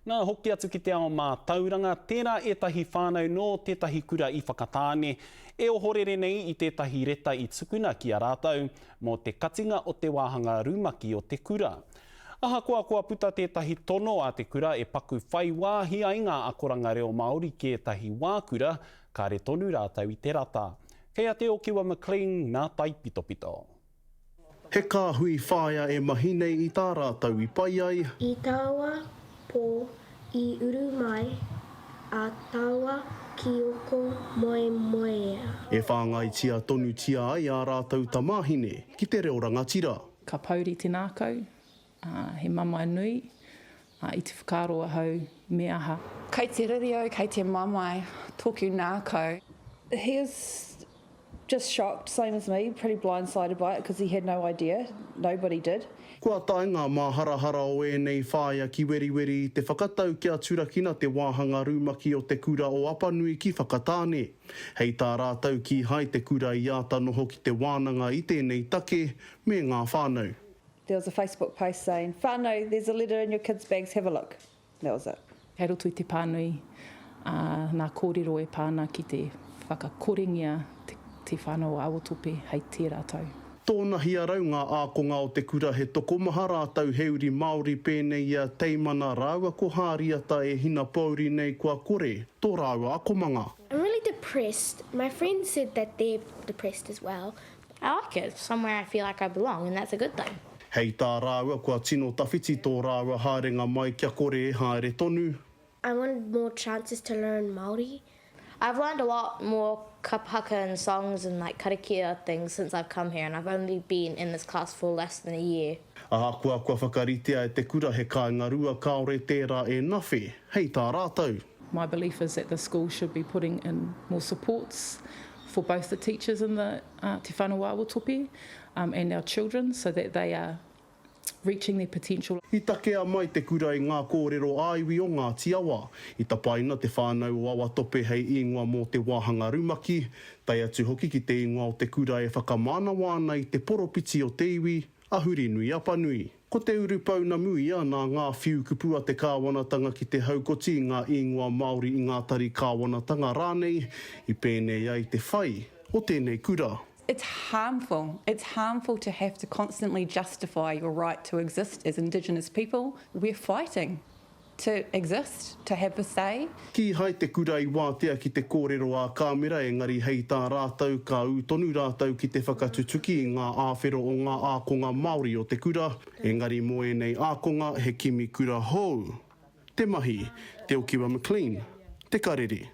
Nā hoki atu ki te ao mā tauranga, tērā ētahi whānau no tētahi kura i whakatāne, e ohorere nei i tētahi reta i tukuna ki a rātou, mō te katinga o te wāhanga rūmaki o te kura. Ahakoa kua puta tētahi tono a te kura e paku whai wāhi ai ngā akoranga reo Māori ki ētahi wākura, ka re tonu rātou i te rata. Kei a te o Kiwa McLean, nā tai pito pito. He kāhui whāia e mahi nei i tā rātou i pai ai. I taua pō i uru mai, a taua ki oko moe moea. E whāngai tia tonu tia ai a rātou tamāhine ki te reo rangatira. Ka pauri te nākau, he mamai nui, i te whakaro ahau me aha. Kei te ririo, kei te mamai, tōku nākau. He is just shocked, same as me, pretty blindsided by it because he had no idea. Nobody did. Kua tae ngā māharahara o ēnei whāia ki weriweri i te whakatau kia turakina te wāhanga rūmaki o te kura o Apanui ki whakatāne. Hei tā rātau ki hai te kura i āta noho ki te wānanga i tēnei take me ngā whānau. There was a Facebook post saying, whānau, there's a letter in your kids' bags, have a look. That was it. Hei roto i te pānui, nā kōrero e pāna ki te whakakorengia te whānau awotope hei te rātau. Tōna hia rau ngā ākonga o te kura he toko maha rātau heuri Māori pēnei ia teimana rāua ko hāriata e hina pauri nei kua kore, tō rāua akomanga. I'm really depressed. My friend said that they're depressed as well. I like it. Somewhere I feel like I belong, and that's a good thing. Hei tā rāua kua tino tawhiti tō rāua hārenga mai kia kore e haere tonu. I wanted more chances to learn Māori. I've learned a lot more kapahaka and songs and like karakia things since I've come here, and I've only been in this class for less than a year. Ahakoa kua whakaritea e te kura he kāinga rua kaore tērā e nawhi. Hei tā rātau. My belief is that the school should be putting in more supports for both the teachers in the Te Whanau Awotope and our children so that they are reaching their potential. I takea mai te kura i ngā kōrero aiwi o ngā tiawa. I tapaina te whānau o Awatope hei ingoa mō te wāhanga rūmaki. Tai atu hoki ki te ingoa o te kura e whakamānawa ana i te poropiti o te iwi, ahuri nui Apanui. Ko te uru pauna mui ana ngā whiu kupua te kāwanatanga ki te haukoti ngā ingoa Māori i ngā tari kāwanatanga rānei, i pēnei ai te whai o tēnei kura. It's harmful. It's harmful to have to constantly justify your right to exist as Indigenous people. We're fighting to exist, to have a say. Ki hai te kura i wātea ki te kōrero a kāmera, engari hei tā rātau ka tonu rātau ki te whakatutuki i ngā āwhero o ngā ākonga Māori o te kura. Engari mo e nei ākonga he kimi kura hou. Te mahi, te o Kiwa McLean, te karere.